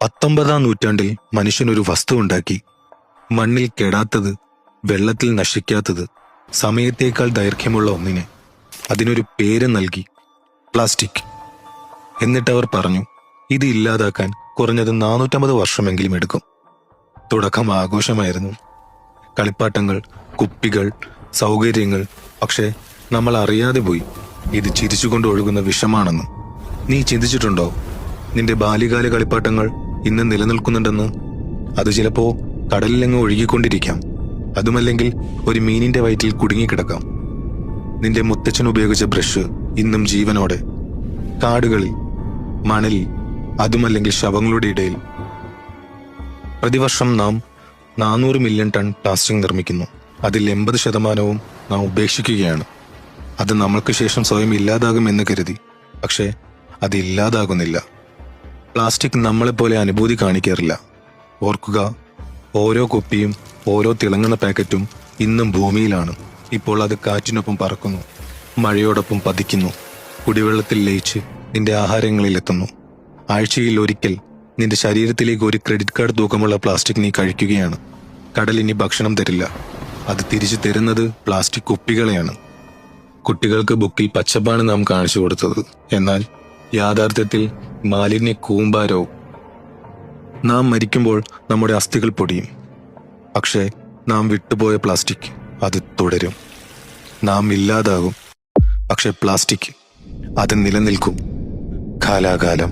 19-ാം നൂറ്റാണ്ടിൽ മനുഷ്യനൊരു വസ്തു ഉണ്ടാക്കി. മണ്ണിൽ കെടാത്തത്, വെള്ളത്തിൽ നശിക്കാത്തത്, സമയത്തേക്കാൾ ദൈർഘ്യമുള്ള ഒന്നിനെ. അതിനൊരു പേര് നൽകി, പ്ലാസ്റ്റിക്. എന്നിട്ടവർ പറഞ്ഞു, ഇത് ഇല്ലാതാക്കാൻ കുറഞ്ഞത് 450 വർഷമെങ്കിലും എടുക്കും. തുടക്കം ആഘോഷമായിരുന്നു. കളിപ്പാട്ടങ്ങൾ, കുപ്പികൾ, സൗകര്യങ്ങൾ. പക്ഷേ നമ്മൾ അറിയാതെ പോയി ഇത് ചിരിച്ചുകൊണ്ട് ഒഴുകുന്ന വിഷമാണെന്ന്. നീ ചിന്തിച്ചിട്ടുണ്ടോ നിന്റെ ബാല്യകാല കളിപ്പാട്ടങ്ങൾ ഇന്ന് നിലനിൽക്കുന്നുണ്ടെന്ന്? അത് ചിലപ്പോ കടലിലങ്ങ് ഒഴുകിക്കൊണ്ടിരിക്കാം. അതുമല്ലെങ്കിൽ ഒരു മീനിന്റെ വയറ്റിൽ കുടുങ്ങിക്കിടക്കാം. നിന്റെ മുത്തച്ഛൻ ഉപയോഗിച്ച ബ്രഷ് ഇന്നും ജീവനോടെ കാടുകളിൽ, മണലിൽ, അതുമല്ലെങ്കിൽ ശവങ്ങളുടെ ഇടയിൽ. പ്രതിവർഷം നാം 400 മില്യൺ ടൺ പ്ലാസ്റ്റിക് നിർമ്മിക്കുന്നു. അതിൽ 80% നാം ഉപേക്ഷിക്കുകയാണ്. അത് നമ്മൾക്ക് ശേഷം സ്വയം ഇല്ലാതാകുമെന്ന് കരുതി. പക്ഷേ അത് ഇല്ലാതാകുന്നില്ല. പ്ലാസ്റ്റിക് നമ്മളെപ്പോലെ അനുഭൂതി കാണിക്കാറില്ല. ഓർക്കുക, ഓരോ കുപ്പിയും ഓരോ തിളങ്ങുന്ന പാക്കറ്റും ഇന്നും ഭൂമിയിലാണ്. ഇപ്പോൾ അത് കാറ്റിനൊപ്പം പറക്കുന്നു, മഴയോടൊപ്പം പതിക്കുന്നു, കുടിവെള്ളത്തിൽ ലയിച്ച് നിന്റെ ആഹാരങ്ങളിൽ എത്തുന്നു. ആഴ്ചയിൽ ഒരിക്കൽ നിന്റെ ശരീരത്തിലേക്ക് ഒരു ക്രെഡിറ്റ് കാർഡ് തൂക്കമുള്ള പ്ലാസ്റ്റിക് നീ കഴിക്കുകയാണ്. കടൽ ഇനി ഭക്ഷണം തരില്ല. അത് തിരിച്ചു തരുന്നത് പ്ലാസ്റ്റിക് കുപ്പികളെയാണ്. കുട്ടികൾക്ക് ബുക്കിൽ പച്ചപ്പാണ് നാം കാണിച്ചു കൊടുത്തത്. എന്നാൽ യാഥാർത്ഥ്യത്തിൽ മാലിന്യ കൂമ്പാരവും. നാം മരിക്കുമ്പോൾ നമ്മുടെ അസ്ഥികൾ പൊടിയും. പക്ഷേ നാം വിട്ടുപോയ പ്ലാസ്റ്റിക് അത് തുടരും. നാം ഇല്ലാതാകും. പക്ഷെ പ്ലാസ്റ്റിക് അത് നിലനിൽക്കും കാലാകാലം.